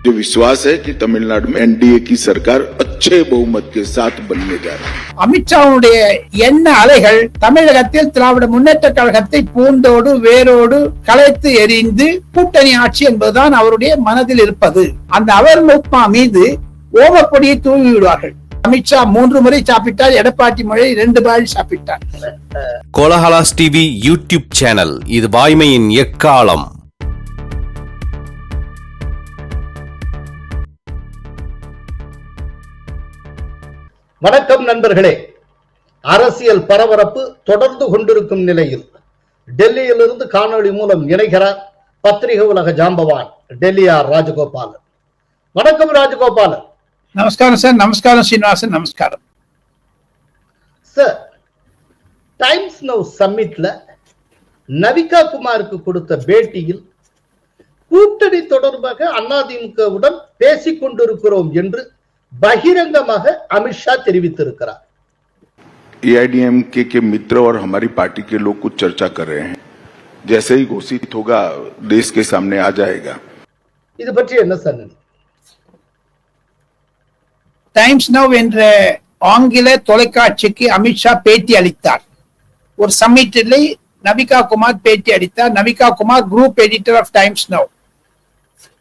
जो विश्वास है कि तमिलनाडु में एनडीए की सरकार अच्छे बहुमत के साथ बनने जा रही है. அமித்ஷாவுடைய எண்ண அலைகள் தமிழகத்தில் திராவிட முன்னேற்ற கழகத்தை பூண்டோடு வேரோடு களைத்து எறிந்து கூட்டணி ஆட்சி என்பதுதான் அவருடைய மனதில் இருப்பது. அந்த அவர் முக்மா மீது ஓமப்பொடியை தூவி விடுவார்கள். அமித்ஷா 3 முறை சாப்பிட்டார், எடப்பாடி முறை 2 பால் சாப்பிட்டார். கோலஹலாஸ் டிவி யூடியூப் சேனல், இது வாய்மையின் எக்காலம். வணக்கம் நண்பர்களே. அரசியல் பரபரப்பு தொடர்ந்து கொண்டிருக்கும் நிலையில் டெல்லியிலிருந்து காணொளி மூலம் இணைகிறார் பத்திரிகை உலக ஜாம்பவான் டெல்லி ஆர் ராஜகோபாலன். வணக்கம் ராஜகோபாலன். நமஸ்காரம் சார். நமஸ்காரம் சீனிவாசன். நமஸ்காரம் சார். டைம்ஸ் நவ் சம்மிட்ல நவிகா குமாருக்கு கொடுத்த பேட்டியில் கூட்டணி தொடர்பாக அதிமுகவுடன் பேசிக் கொண்டிருக்கிறோம் என்று बहिरंगமாக अमित-शाह தெரிவித்திருக்கிறார். एआईडीएमके के मित्र और हमारी पार्टी के लोग कुछ चर्चा कर रहे हैं. जैसे ही घोषित होगा देश के सामने आ जाएगा. இது பற்றி என்ன சார்? டைம்ஸ் நவ் என்ற ஆங்கில தொலைக்காட்சிக்கு அமித்ஷா பேட்டி அளித்தார். ஒரு சம்மிட்டில் நவிகா குமார் பேட்டி அளித்தார். Navika Kumar group editor of Times Now.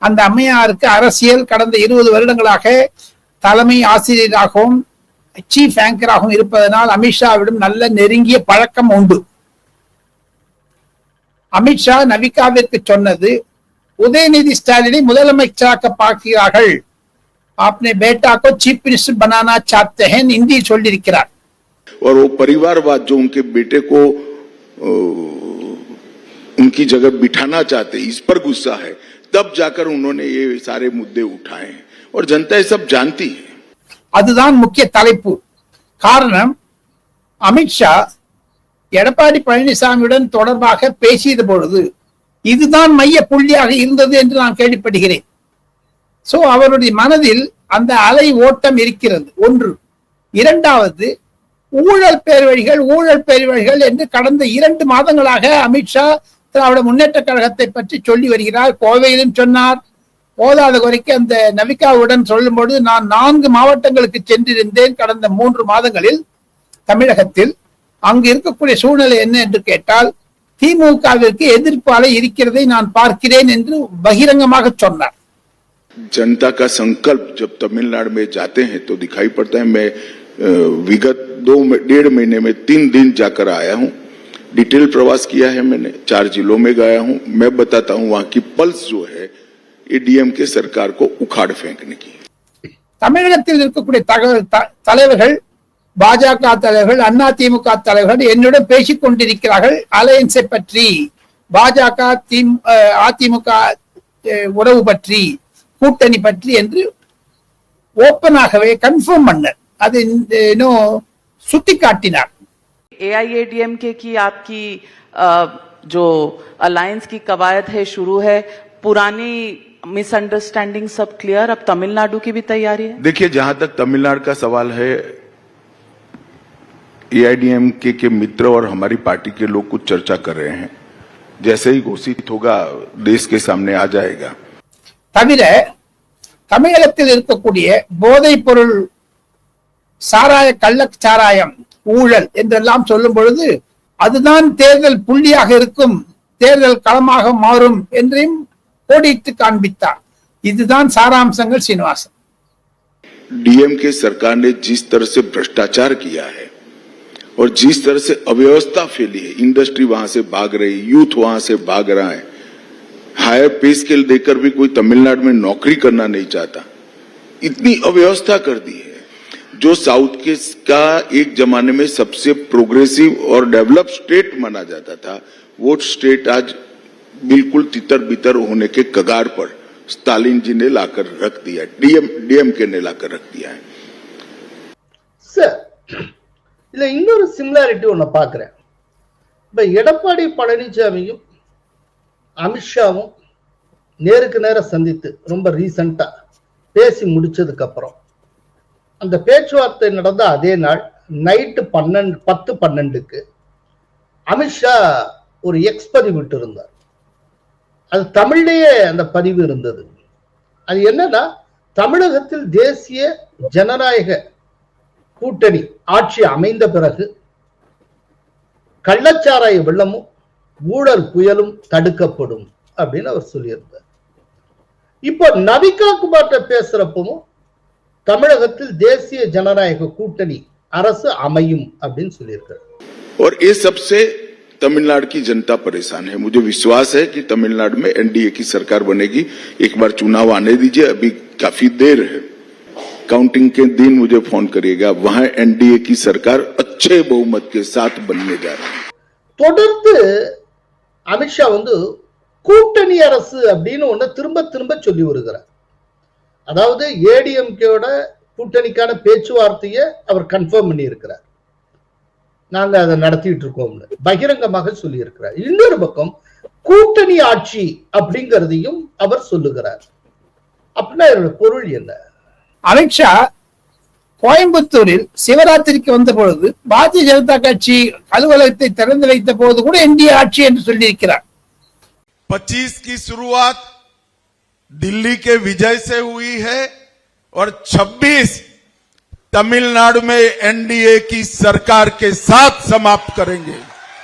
அந்த அம்மையாருக்கு அரசியல் கடந்த 20 வருடங்களாக தலைமை ஆசிரியராகவும் சீஃப் ஆங்கராகவும் இருப்பதனால் அமித்ஷாவிடம் நல்ல நெருங்கிய பழக்கம் உண்டு. அமித்ஷா நவிகாவிற்கு சொன்னது, உதயநிதி ஸ்டாலினை முதலமைச்சராக்க பார்க்கிறார்கள், आपने बेटा को चीफ मिनिस्टर बनाना चाहते हैं, हिंदी சொல்லியிருக்கிறார். और वो परिवारवाद जो उनके बेटे को उनकी जगह बिठाना चाहते, इस पर गुस्सा है. तब जाकर उन्होंने ये सारे मुद्दे उठाए हैं और जनता ये सब जानती है. அதுதான் முக்கிய தலைப்பு. காரணம், அமித்ஷா எடப்பாடி பழனிசாமியுடன் தொடர்பாக பேசியது பொழுது இதுதான் மைய புள்ளியாக இருந்தது என்று நான் கேள்விப்படுகிறேன். சோ அவருடைய மனதில் அந்த அலை ஓட்டம் இருக்கிறது. ஒன்று. இரண்டாவது, ஊழல் பேர்வழிகள் என்று கடந்த 2 மாதங்களாக அமித்ஷா திராவிட முன்னேற்ற கழகத்தை பற்றி சொல்லி வருகிறார். கோவையிலும் சொன்னார். போதாத குறைக்கு அந்த நவிகாவுடன் சொல்லும்போது, நான் 4 மாவட்டங்களுக்கு சென்றிருந்தேன் கடந்த 3 மாதங்களில் தமிழகத்தில். அங்கு இருக்கக்கூடிய சூழ்நிலை என்ன என்று கேட்டால், திமுகவிற்கு எதிர்ப்பு அலை இருக்கிறதை நான் பார்க்கிறேன் என்று பகிரங்கமாக சொன்னார். जनता का संकल्प जब तमिलनाडु में जाते हैं तो दिखाई पड़ता है. मैं विगत 2-1.5 महीने में 3 दिन जाकर आया हूं. डिटेल प्रवास किया है मैंने. 4 जिलों में गया हूं. मैं बताता हूं वहां की पल्स जो है डीएमके सरकार को उखाड़ फेंकने की. தமிழகத்தில் இருக்கக்கூடிய தலைவர்கள், பாஜக தலைவர்கள், அதிமுக தலைவர்கள் என்னுடன் பேசிக் கொண்டிருக்கிறார்கள் அலையன்ஸை பற்றி, பாஜக அதிமுக உறவு பற்றி, கூட்டணி பற்றி என்று ஓப்பனாகவே கன்ஃபார்ம் பண்ணார். அது சுட்டி காட்டினார். एआईएडीएमके की आपकी जो अलायंस की कवायद है शुरू है, पुरानी मिसअंडरस्टैंडिंग सब क्लियर, अब तमिलनाडु की भी तैयारी है. देखिए, जहां तक तमिलनाडु का सवाल है, एआईडीएमके के मित्र और हमारी पार्टी के लोग कुछ चर्चा कर रहे हैं. जैसे ही घोषित होगा देश के सामने आ जाएगा. தவிர தமிழகத்தில் இருக்கக்கூடிய போதைப் பொருள், சாராய, கள்ளச்சாராயம், ஊழல் என்றெல்லாம் சொல்லும் பொழுது அதுதான் தேர்தல் புள்ளியாக இருக்கும், தேர்தல் களமாக மாறும் என்றும் கோடிட்டு காண்பித்தார். இதுதான் சாராம்சங்கள் சீனிவாசன். डीएमके सरकार ने जिस तरह से भ्रष्टाचार किया है और जिस तरह से अव्यवस्था फैली है, इंडस्ट्री वहां से भाग रही, यूथ वहां से भाग रहा है, हायर पे स्केल देकर भी कोई तमिलनाडु में नौकरी करना नहीं चाहता, इतनी अव्यवस्था कर दी है. जो साउथ के का एक जमाने में सबसे प्रोग्रेसिव और डेवलप स्टेट माना जाता था, वो स्टेट आज बिल्कुल तितर बितर होने के कगार पर स्टालिन जी ने लाकर रख दिया, डीएमके ने लाकर रख दिया है. சார், இதுல இன்னொரு சிமிலாரிட்டி ஒண்ணு பாக்குறேன். இப்ப எடப்பாடி பழனிசாமியும் அமித்ஷாவும் நேருக்கு நேர சந்தித்து ரொம்ப ரீசெண்டா பேசி முடிச்சதுக்கு அப்புறம் அந்த பேச்சுவார்த்தை நடந்த அதே நாள் நைட்டு 10-12க்கு அமித்ஷா ஒரு எக்ஸ் பதிவு விட்டு இருந்தார். அது தமிழ்லயே அந்த பதிவு இருந்தது. அது என்னன்னா, தமிழகத்தில் தேசிய ஜனநாயக கூட்டணி ஆட்சி அமைந்த பிறகு கள்ளச்சாராய வெள்ளமும் ஊழல் புயலும் தடுக்கப்படும் அப்படின்னு அவர் சொல்லியிருந்தார். இப்போ நவிகா குமார்ட்ட பேசுறப்பவும் தமிழகத்தில் தேசிய ஜனநாயக கூட்டணி அரசு அமையும் அப்படின்னு சொல்லியிருக்காரு. और ये सबसे तमिलनाडु की जनता परेशान है। मुझे विश्वास है कि तमिलनाडु में एनडीए की सरकार बनेगी। एक बार चुनाव आने दीजिए, अभी काफी देर है। काउंटिंग के दिन मुझे फोन करिएगा, वहां एनडीए की सरकार अच्छे बहुमत के साथ बनने जा रही है। தொடர்ந்து அமித்ஷா கூட்டணி அரசு அப்படின்னு ஒண்ணு திரும்ப திரும்ப சொல்லி வருகிறார். அதாவது ஏடிஎம்கேயோட கூட்டணிக்கான பேச்சுவார்த்தையை அவர் கன்ஃபார்ம் பண்ணி இருக்கிறார். நாங்க அதை நடத்திட்டு இருக்கோம்னு பகிரங்கமாக சொல்லி இருக்கிறார். இன்னொரு பக்கம் கூட்டணி ஆட்சி அப்படிங்கிறதையும் அவர் சொல்லுகிறார். அப்படின்னா இதோட பொருள் என்ன? அமித்ஷா கோயம்புத்தூரில் சிவராத்திரிக்கு வந்த பொழுது பாரதிய ஜனதா கட்சி அலுவலகத்தை திறந்து வைத்த போது கூட என்டிஏ ஆட்சி என்று சொல்லியிருக்கிறார். 25 की शुरुआत दिल्ली के विजय से हुई है और 26 तमिलनाडु में एनडीए की सरकार के साथ समाप्त करेंगे.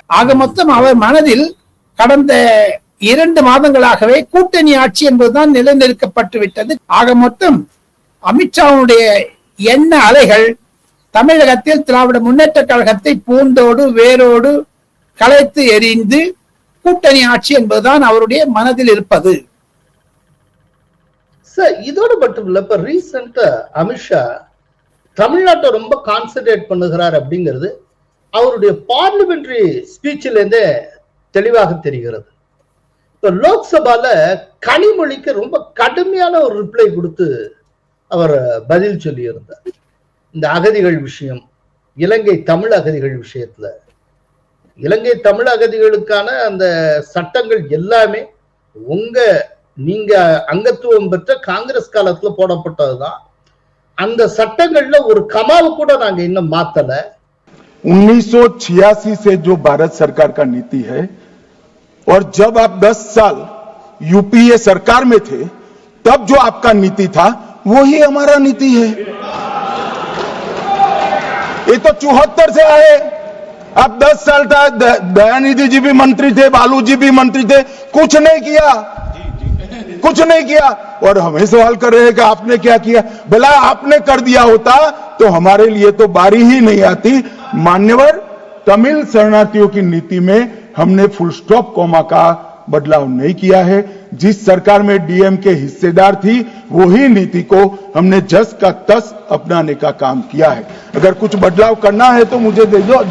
ஆக மொத்தம் அவர் மனதில் கடந்த 2 மாதங்களாகவே கூட்டணி ஆட்சி என்பதுதான் நிலைநிறுத்தப்பட்டு விட்டது. ஆக மொத்தம் அமித்ஷாவுடைய எண்ண அலைகள் தமிழகத்தில் திராவிட முன்னேற்ற கழகத்தை பூண்டோடு வேரோடு கலைத்து எறிந்து கூட்டணி ஆட்சி என்பதுதான் அவருடைய மனதில் இருப்பது. சார், இதோட மட்டும் இல்ல, இப்ப ரீசெண்டா அமித்ஷா தமிழ்நாட்டை ரொம்ப கான்சென்ட்ரேட் பண்ணுகிறார் அப்படிங்கிறது அவருடைய பார்லிமெண்டரி ஸ்பீச்சில் இருந்தே தெளிவாக தெரிகிறது. இப்ப லோக்சபால கனிமொழிக்கு ரொம்ப கடுமையான ஒரு ரிப்ளை கொடுத்து அவர் பதில் சொல்லி இருந்தார். இந்த அகதிகள் விஷயம், இலங்கை தமிழ் அகதிகள் விஷயத்துல இலங்கை தமிழ் அகதிகளுக்கான அந்த சட்டங்கள் எல்லாமே நீங்க அங்கத்துவம் பெற்ற காங்கிரஸ் காலத்துல போடப்பட்டதுதான். அந்த சட்டங்கள்ல ஒரு கமாவை கூட நாங்க இன்னும் மாத்தல. 1986 से जो भारत सरकार का नीति है, और जब आप 10 साल यूपीए सरकार में थे तब जो आपका नीति था वही हमारा नीति है। ये तो 74 से आए, आप 10 साल तक दयानिधि जी भी मंत्री थे, बालू जी भी मंत्री थे, कुछ नहीं किया। और हमें सवाल कर रहे हैं कि आपने क्या किया। भला आपने कर दिया होता तो हमारे लिए तो बारी ही नहीं आती। मान्यवर, तमिल शरणार्थियों की नीति में हमने फुल स्टॉप कॉमा का बदलाव नहीं किया है। जिस सरकार में डीएम के हिस्सेदार थी वही नीति को हमने जस का तस अपनाने का काम किया है। अगर कुछ बदलाव करना है तो मुझे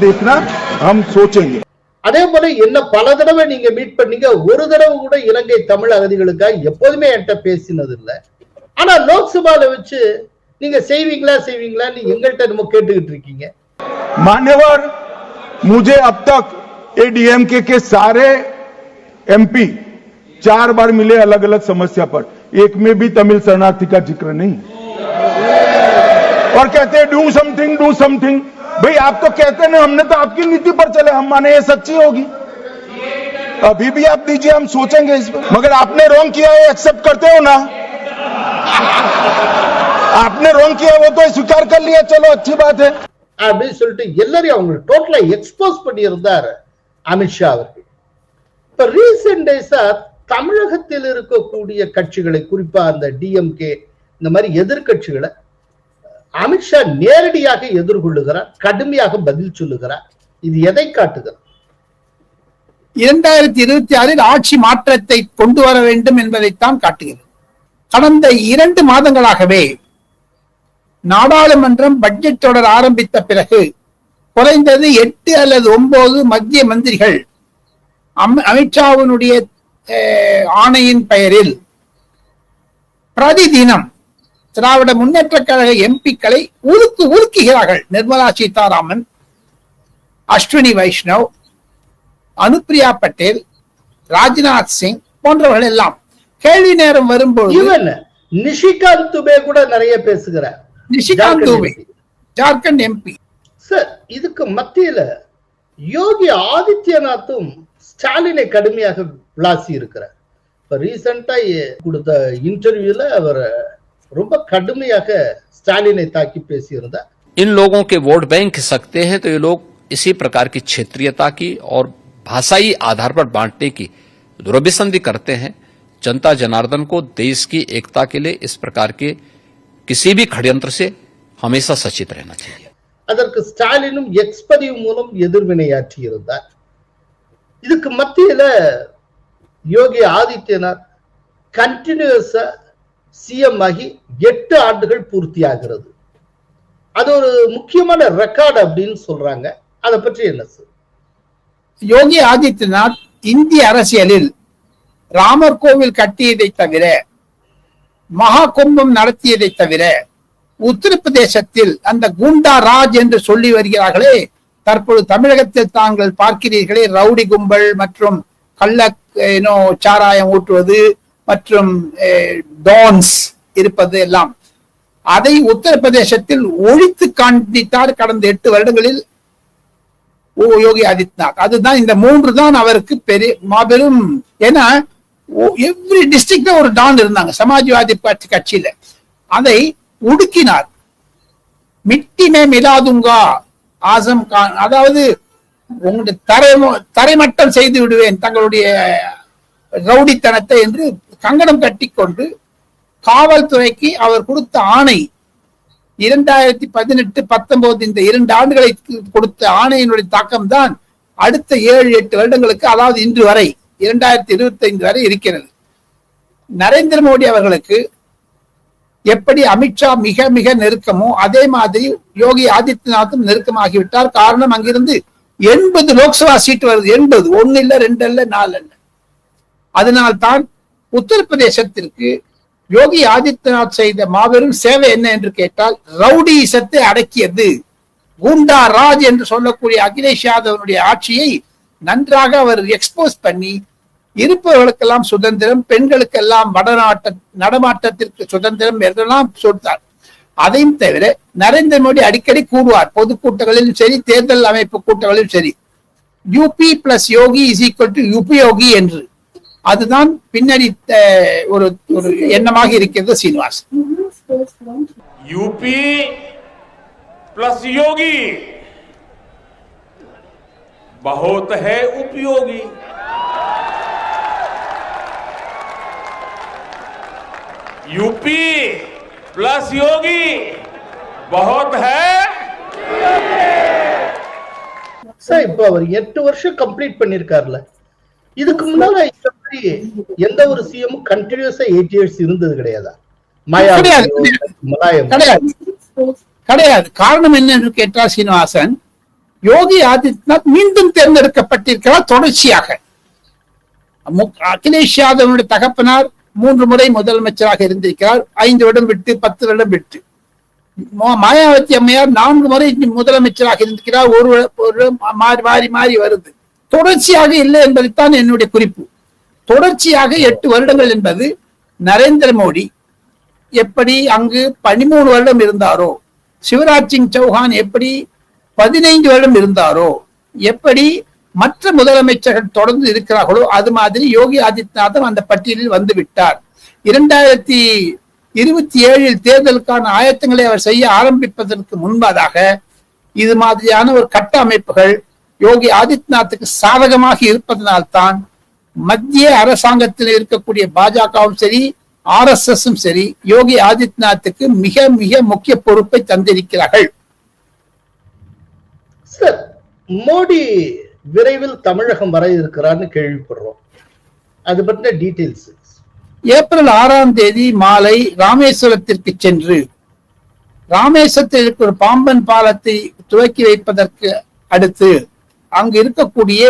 देखना, हम सोचेंगे। அதே போல என்ன பல தடவை நீங்க மீட் பண்ணீங்க, ஒரு தடவை கூட இலங்கை தமிழ் அகதிகளுக்காக எப்போதுமே என்கிட்ட பேசினது இல்லை. ஆனா லோக்சபால வச்சு நீங்க செய்வீங்களான்னு எங்கள்கிட்ட நம்ம கேட்டுக்கிட்டு இருக்கீங்க. मान्यवर, मुझे अब तक एडीएमके के सारे एमपी 4 बार मिले अलग अलग समस्या पर, एक में भी तमिल शरणार्थी का जिक्र नहीं। और कहते हैं डू समथिंग। भाई आप तो कहते हैं, हमने तो आपकी नीति पर चले, हम माने ये सच्ची होगी। अभी भी आप दीजिए, हम सोचेंगे इस पर। मगर आपने रॉन्ग किया है, एक्सेप्ट करते हो ना? आपने रॉन्ग किया वो तो स्वीकार कर लिया, चलो अच्छी बात है அப்படின்னு சொல்லிட்டு எல்லாரையும் அவங்க டோட்டலா எக்ஸ்போஸ் பண்ணி இருந்தார் அமித்ஷா அவர்கள். இப்ப ரீசெண்ட் டேஸா தமிழகத்தில் இருக்கக்கூடிய கட்சிகளை, குறிப்பா அந்த டிஎம்கே இந்த மாதிரி எதிர்கட்சிகளை அமித்ஷா நேரடியாக எதிர்கொள்ளுகிறார், கடுமையாக பதில் சொல்லுகிறார். இது எதை காட்டுகிறது? 2026 ஆட்சி மாற்றத்தை கொண்டு வர வேண்டும் என்பதைத்தான் காட்டுகிறது. கடந்த 2 மாதங்களாகவே நாடாளுமன்றம் பட்ஜெட் தொடர் ஆரம்பித்த பிறகு குறைந்தது 8 அல்லது 9 மத்திய மந்திரிகள் அமித்ஷாவினுடைய ஆணையின் பெயரில் பிரதி தினம் திராவிட முன்னேற்ற கழக எம்பிக்களை உருக்குகிறார்கள். நிர்மலா சீதாராமன், அஸ்வினி வைஷ்ணவ், அனுப்பிரியா பட்டேல், ராஜ்நாத் சிங் போன்றவர்கள் எல்லாம் கேள்வி நேரம் வரும்போது நிஷிகாந்த் துபே கூட நிறைய பேசுகிறார். நிஷிகாந்த் துபே ஜார்க்கண்ட் எம்பி. சார், இதுக்கு மத்தியில யோகி ஆதித்யநாத்தும் ஸ்டாலினை கடுமையாக விளாசி இருக்கிறார். இப்ப ரீசெண்டா கொடுத்த இன்டர்வியூல அவர் ரொம்ப கடுமையாக ஸ்டாலினை தாக்கி பேசியிருந்தார். इन लोगों के वोट बैंक खिसकते हैं तो ये लोग इसी प्रकार की क्षेत्रीयता की और भाषाई आधार पर बांटने की दुरभिसंधि करते हैं. जनता जनार्दन को देश की एकता के लिए इस प्रकार के किसी भी षड्यंत्र से हमेशा सचेत रहना चाहिए. அதற்கு ஸ்டாலினும் எக்ஸ் பதிவு மூலம் எதிர்வினையாற்றி இருந்தார். இதுக்கு மத்தியில யோகி ஆதித்யநாத் கண்டினியூஸா சிஎம் ஆகி 8 ஆண்டுகள் பூர்த்தியாகிறது. அது ஒரு முக்கியமான ரெக்கார்டு அப்படின்னு சொல்றாங்க. அதை பற்றி என்ன சார்? யோகி ஆதித்யநாத் இந்திய அரசியலில் ராமர் கோவில் கட்டியதை தவிர, மகா கும்பம் நடத்தியதை தவிர, உத்தரப்பிரதேசத்தில் அந்த குண்டா ராஜ் என்று சொல்லி வருகிறார்களே, தற்பொழுது தமிழகத்தில் தாங்கள் பார்க்கிறீர்களே ரவுடி கும்பல் மற்றும் கள்ள சாராயம் ஊற்றுவது மற்றும் டான்ஸ் இருப்பது எல்லாம், அதை உத்தரப்பிரதேசத்தில் ஒழித்து காண்பித்தார் கடந்த 8 வருடங்களில் யோகி ஆதித்யநாத். அதுதான் இந்த 3 தான் அவருக்கு பெரிய மாபெரும். ஏன்னா எவ்ரி டிஸ்ட்ரிக்ட்ல ஒரு டான் இருந்தாங்க சமாஜ்வாதி பார்ட்டி கட்சியில. அதை உடுக்கினார். மிட்டிமே மிலாதுங்கா ஆசம் கான், அதாவது உங்களுடைய தரைமட்டம் செய்து விடுவேன் தங்களுடைய ரவுடித்தனத்தை என்று கங்கணம் கட்டிக்கொண்டு காவல்துறைக்கு அவர் கொடுத்த ஆணை 2018-19 இந்த 2 ஆண்டுகளை கொடுத்த ஆணையினுடைய தாக்கம் தான் அடுத்த 7-8 வருடங்களுக்கு, அதாவது இன்று வரை 2025 வரை இருக்கிறது. நரேந்திர மோடி அவர்களுக்கு எப்படி அமித்ஷா மிக மிக நெருக்கமோ அதே மாதிரி யோகி ஆதித்யநாத்தும் நெருக்கமாகிவிட்டார். காரணம் அங்கிருந்து 80 லோக்சபா சீட் வருது. 80, 1 இல்ல 2 இல்ல 4 இல்ல. அதனால்தான் உத்தரப்பிரதேசத்திற்கு யோகி ஆதித்யநாத் செய்த மாபெரும் சேவை என்ன என்று கேட்டால், ரவுடிசத்தை அடக்கியது. குண்டா ராஜ் என்று சொல்லக்கூடிய அகிலேஷ் யாதவனுடைய ஆட்சியை நன்றாக அவர் எக்ஸ்போஸ் பண்ணி, இருப்பவர்களுக்கெல்லாம் சுதந்திரம், பெண்களுக்கெல்லாம் நடமாட்டத்திற்கு சுதந்திரம் என்றெல்லாம் சொல்றார். அதையும் தவிர நரேந்திர மோடி அடிக்கடி கூறுவார், பொதுக்கூட்டங்களிலும் சரி தேர்தல் அமைப்பு கூட்டங்களிலும் சரி, UP plus Yogi is equal to யுபியோகி என்று. அதுதான் பின்னாடி ஒரு எண்ணமாக இருக்கிறது சீனிவாஸ். यूपी प्लस योगी बहुत है उपयोगी. यूपी प्लस योगी बहुत है. சார், இப்ப அவர் 8 வருஷம் கம்ப்ளீட் பண்ணிருக்காருல. இதுக்கு முன்னால இந்த மாதிரி எந்த ஒரு சிஎம் கண்டினியூஸா 8 இயர்ஸ் இருந்தது கிடையாதா? கிடையாது. காரணம் என்ன என்று கேட்டால் சீனிவாசன், யோகி ஆதித்யநாத் மீண்டும் தேர்ந்தெடுக்கப்பட்டிருக்கிறார் தொடர்ச்சியாக. அகிலேஷ் யாதவனுடைய தகப்பனார் 3 முறை முதலமைச்சராக இருந்திருக்கிறார், 5 வருடம் விட்டு 10 வருடம் விட்டு. மாயாவதி அம்மையார் 4 முறை முதலமைச்சராக இருந்திருக்கிறார், ஒரு மாறி மாறி வருது. தொடர்ச்சியாக இல்லை என்பதுதான் என்னுடைய குறிப்பு. தொடர்ச்சியாக 8 வருடங்கள் என்பது நரேந்திர மோடி எப்படி அங்கு 13 வருடம் இருந்தாரோ, சிவராஜ் சிங் சௌஹான் எப்படி 15 வருடம் இருந்தாரோ, எப்படி மற்ற முதலமைச்சர்கள் தொடர்ந்து இருக்கிறார்களோ, அது மாதிரி யோகி ஆதித்யநாத் அந்த பட்டியலில் வந்து விட்டார். 2027 தேர்தலுக்கான ஆயத்தங்களை அவர் செய்ய ஆரம்பிப்பதற்கு முன்பதாக இது மாதிரியான ஒரு கட்ட அமைப்புகள் யோகி ஆதித்யநாத்துக்கு சாதகமாக இருப்பதனால்தான் மத்திய அரசாங்கத்தில் இருக்கக்கூடிய பாஜகவும் சரி RSSம் சரி யோகி ஆதித்யநாத்துக்கு மிக மிக முக்கிய பொறுப்பை தந்திருக்கிறார்கள். சார், மோடி விரைவில் தமிழகம் வர இருக்கிறார்னு கேள்விப்படுறோம். அது பற்றின டீடைல்ஸ். ஏப்ரல் 6ஆம் தேதி மாலை ராமேஸ்வரத்திற்கு சென்று ராமேஸ்வரத்தில் இருக்கிற பாம்பன் பாலத்தை துவக்கி வைப்பதற்கு அடுத்து அங்கு இருக்கக்கூடிய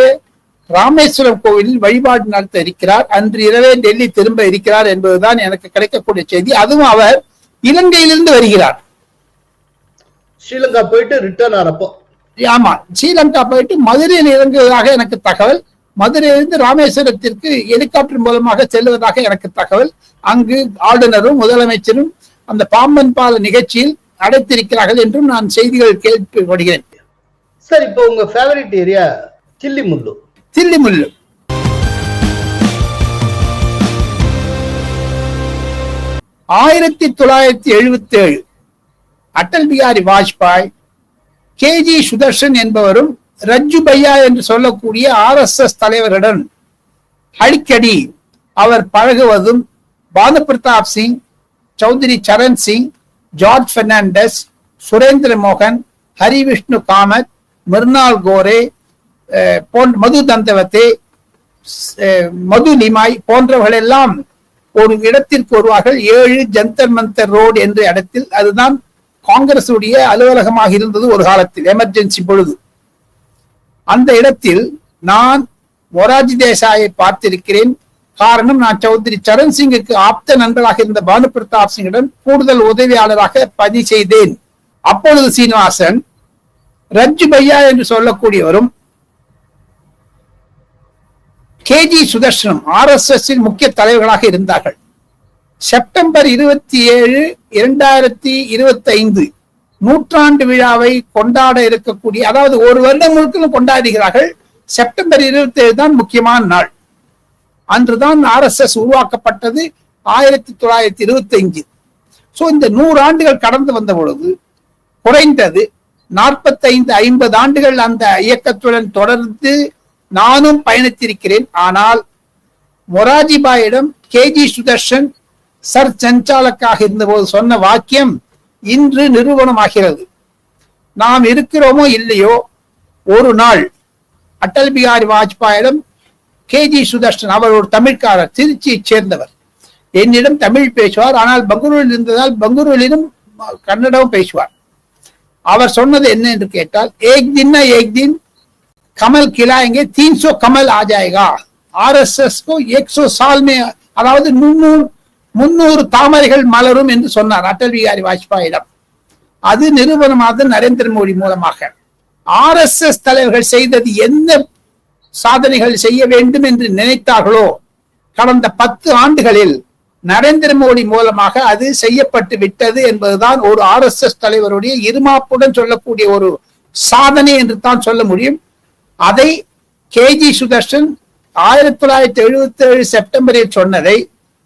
ராமேஸ்வரம் கோவிலில் வழிபாடு நடத்த இருக்கிறார். அன்று இரவே டெல்லி திரும்ப இருக்கிறார் என்பதுதான் எனக்கு கிடைக்கக்கூடிய செய்தி. அதுவும் அவர் இலங்கையிலிருந்து வருகிறார். ஸ்ரீலங்கா போயிட்டு ரிட்டர்ன் ஆறப்போ. ஆமா, ஸ்ரீலங்கா போயிட்டு மதுரையில் இறங்குவதாக எனக்கு தகவல். மதுரையிலிருந்து ராமேஸ்வரத்திற்கு ஹெலிகாப்டர் மூலமாக செல்வதாக எனக்கு தகவல். அங்கு ஆளுநரும் முதலமைச்சரும் அந்த பாம்பன் பால நிகழ்ச்சியில் அடைத்திருக்கிறார்கள் என்றும் நான் செய்திகள் கேள்விப்படுகிறேன். சார், இப்போ உங்க ஃபேவரட் ஏரியா தில்லிமுல்லு. 1977 அடல் பிகாரி வாஜ்பாய் கேஜி சுதர்ஷன் என்பவரும் ரஜ்ஜு பையா என்று சொல்லக்கூடிய RSS தலைவருடன் அடிக்கடி அவர் பழகுவதும் பானு பிரதாப் சிங், சௌத்ரி சரண் சிங், ஜார்ஜ் பெர்னாண்டஸ், சுரேந்திர மோகன், ஹரிவிஷ்ணு காமத், மிர்னால் கோரே, மது தந்தவத்தே, மது நிமாய் போன்றவர்கள் எல்லாம் ஒரு இடத்திற்கு வருவார்கள். 7 ஜந்தர் மந்தர் ரோடு என்ற இடத்தில். அதுதான் காங்கிரஸ் உடைய அலுவலகமாக இருந்தது ஒரு காலத்தில், எமர்ஜென்சி பொழுது. அந்த இடத்தில் நான் மொரார்ஜி தேசாயை பார்த்திருக்கிறேன். காரணம், நான் சௌத்ரி சரண் சிங்குக்கு ஆப்த நண்பராக இருந்த பானு பிரதாப் சிங்கிடம் கூடுதல் உதவியாளராக பதிவு செய்தேன். அப்பொழுது சீனிவாசன் ரஜ்ஜு பையா என்று சொல்லக்கூடியவரும் கேஜி சுதர்ஷனும் RSS முக்கிய தலைவர்களாக இருந்தார்கள். செப்டம்பர் 27, 2025 நூற்றாண்டு விழாவை கொண்டாட இருக்கக்கூடிய, அதாவது ஒரு வருடம் முழுக்க கொண்டாடுகிறார்கள். செப்டம்பர் 27 தான் முக்கியமான நாள். அன்றுதான் RSS உருவாக்கப்பட்டது 1925. சோ இந்த 100 ஆண்டுகள் கடந்து வந்த பொழுது குறைந்தது 45-50 ஆண்டுகள் அந்த இயக்கத்துடன் தொடர்ந்து நானும் பயணித்திருக்கிறேன். ஆனால் மொராஜிபாயிடம் கேஜி சுதர்ஷன் சர் சஞ்சாலக்காக இருந்தபோது சொன்ன வாக்கியம் இன்று நிரூபணமாகிறது. நாம் இருக்கிறோமோ இல்லையோ, ஒரு நாள் அடல் பிகாரி வாஜ்பாயிடம் கேஜி சுதர்ஷன், அவர் ஒரு தமிழ்காரர், திருச்சியை சேர்ந்தவர், என்னிடம் தமிழ் பேசுவார். ஆனால் பெங்களூரில் இருந்ததால் பெங்களூரிலும் கன்னடமும் பேசுவார். அவர் சொன்னது என்ன என்று கேட்டால், ஏக் தின் ஏக் தின் கமல் खिलाएंगे 300 கமல் आ जाएगा, RSS को 100 साल में, அதாவது 300 தாமரைகள் மலரும் என்று சொன்னார் அடல் பிகாரி வாஜ்பாயிடம். அது நிரூபணமாக நரேந்திர மோடி மூலமாக. RSS தலைவர்கள் செய்தது என்ன சாதனைகள் செய்ய வேண்டும் என்று நினைத்தார்களோ கடந்த 10 ஆண்டுகளில் நரேந்திர மோடி மூலமாக அது செய்யப்பட்டு விட்டது என்பதுதான் ஒரு RSS தலைவருடைய இருமாப்புடன் சொல்லக்கூடிய ஒரு சாதனை என்று தான் சொல்ல முடியும். அதை கேஜி சுதர்ஷன் 1977 செப்டம்பரில் சொன்னதை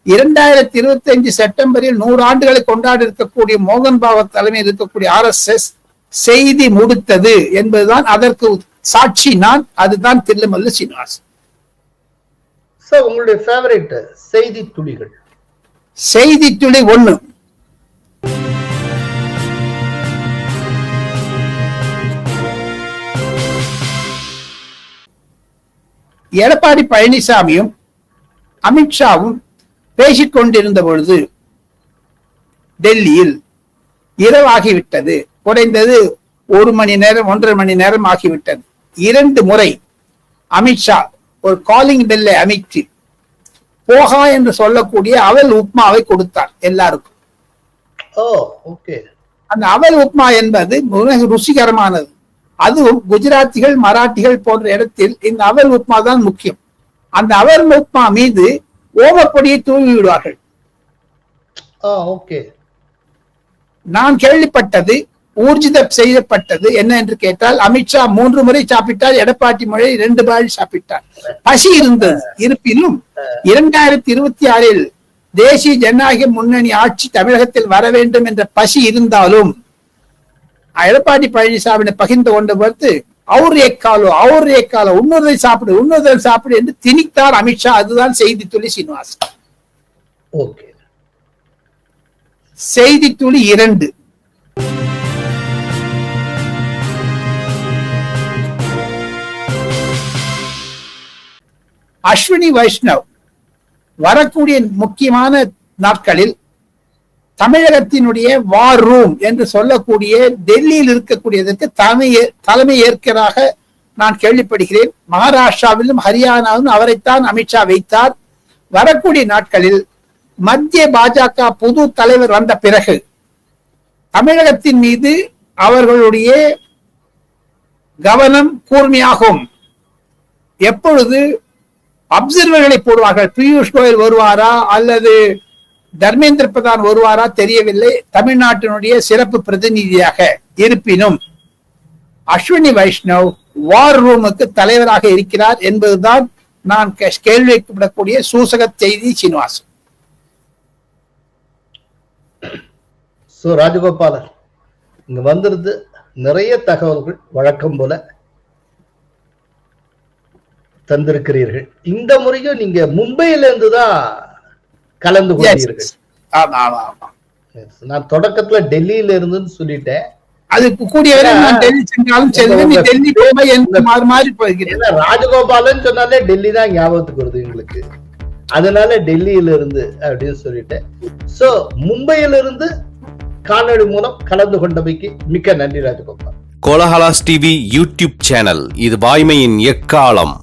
2025 செப்டம்பரில் 100 ஆண்டுகளை கொண்டாடி இருக்கக்கூடிய மோகன் பாகவத் தலைமையில் இருக்கக்கூடிய RSS செய்தி முடித்தது என்பதுதான் அதற்கு சாட்சி. நான் அதுதான் தில்லுமல்லு சீனிவாசன். சார், உங்களுடைய ஃபேவரட் செய்தி துளிகள்? செய்தி துளி 1. எடப்பாடி பழனிசாமியும் அமித்ஷாவும் பேசிக் கொண்டிருந்த பொழுது டெல்லியில் இரவாகிவிட்டது. குறைந்தது 1 மணி நேரம் 1.5 மணி நேரம் ஆகிவிட்டது. 2 முறை அமித்ஷா ஒரு காலிங் பெல்லை அமைத்து போகா என்று சொல்லக்கூடிய அவல் உப்மாவை கொடுத்தார் எல்லாருக்கும். அந்த அவல் உப்மா என்பது மிக ருசிகரமானது. அதுவும் குஜராத்திகள், மராட்டிகள் போன்ற இடத்தில் இந்த அவல் உப்மா தான் முக்கியம். அந்த அவல் உப்மா மீது ஓமப்பொடியை தூவி விடுவார்கள். நான் கேள்விப்பட்டது, ஊர்ஜிதம் செய்யப்பட்டது என்ன என்று கேட்டால், அமித்ஷா 3 முறை சாப்பிட்டார், எடப்பாடி முறை 2 முறை சாப்பிட்டார். பசி இருந்தது. இருப்பினும் 2026 தேசிய ஜனநாயக முன்னணி ஆட்சி தமிழகத்தில் வர வேண்டும் என்ற பசி இருந்தாலும் எடப்பாடி பழனிசாமி பகிர்ந்து கொண்ட பொறுத்து அவர் ஏக்காலோ உன்னதை சாப்பிடு என்று திணித்தார் அமித்ஷா. அதுதான் செய்தி துளி சீனிவாசன். செய்தி துளி 2. அஸ்வினி வைஷ்ணவ் வரக்கூடிய முக்கியமான நாட்களில் தமிழகத்தினுடைய வார் ரூம் என்று சொல்லக்கூடிய டெல்லியில் இருக்கக்கூடியதற்கு தலைமை ஏற்கிறாக நான் கேள்விப்படுகிறேன். மகாராஷ்டிராவிலும் ஹரியானாவிலும் அவரைத்தான் அமித்ஷா வைத்தார். வரக்கூடிய நாட்களில் மத்திய பாஜக புது தலைவர் வந்த பிறகு தமிழகத்தின் மீது அவர்களுடைய கவனம் கூர்மையாகும். எப்பொழுது அப்சர்வர்களை போடுவார்கள். பியூஷ் கோயல் வருவாரா அல்லது தர்மேந்திர பிரதான் வருவாரா தெரியவில்லை, தமிழ்நாட்டினுடைய சிறப்பு பிரதிநிதியாக. இருப்பினும் அஸ்வினி வைஷ்ணவ் வார் ரூமுக்கு தலைவராக இருக்கிறார் என்பதுதான் நான் கேள்விப்படக்கூடிய சூசக செய்தி சீனிவாசன். சோ ராஜகோபாலன் இங்க வந்திருந்து நிறைய தகவல்கள் வழக்கம் போல தந்திருக்கிறீர்கள். இந்த முறையும் நீங்க மும்பையில இருந்து தான் கலந்து கொண்டீர்கள். ஆமா ஆமா ஆமா. நான் தொடக்கத்துல டெல்லியில இருந்துன்னு சொல்லிட்டேன். அதுக்கு கூடிய வரை நான் டெல்லி சென்றாலும் சரி, நீ டெல்லி போய் என்று மாறி மாறி போகிறேன். ராஜகோபாலன் சொன்னாலே டெல்லி தான் ஞாபகத்துக்கு வருது எங்களுக்கு, அதனால டெல்லியில இருந்து அப்படின்னு சொல்லிட்டேன். சோ மும்பையில இருந்து காணொளி மூலம் கலந்து கொண்டமைக்கு மிக்க நன்றி Rajagopal. Kolahalas TV YouTube channel, இது வாய்மையின் எக்காலம்.